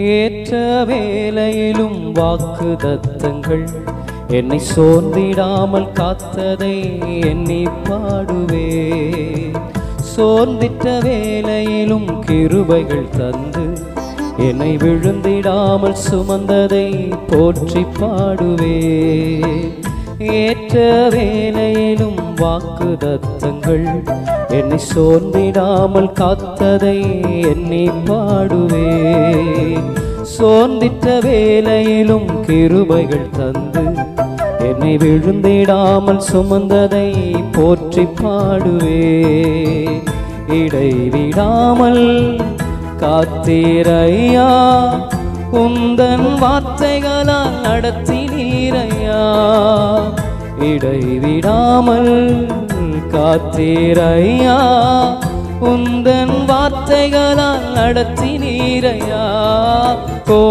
ஏற்ற வேளையிலும் வாக்குதத்தங்கள் என்னை சோர்ந்திடாமல் காத்ததை எண்ணி பாடுவே. சோர்ந்திட்ட வேளையிலும் கிருபைகள் தந்து என்னை விழுந்திடாமல் சுமந்ததை போற்றி பாடுவே. ஏற்ற வேளையிலும் வாக்குதத்தங்கள் என்னை சோர்ந்திடாமல் காத்ததை எண்ணி பாடுவே. சோர்ந்திட்ட வேளையிலும் கிருபைகள் தந்து என்னை விழுந்திடாமல் சுமந்ததை போற்றி பாடுவே. இடைவிடாமல் காத்தீரையா, உந்தன் வார்த்தைகளால் நடத்தினீரையா. இடைவிடாமல் காத்தீரையா, உந்தன் வார்த்தைகளால் நடத்தினீரையா.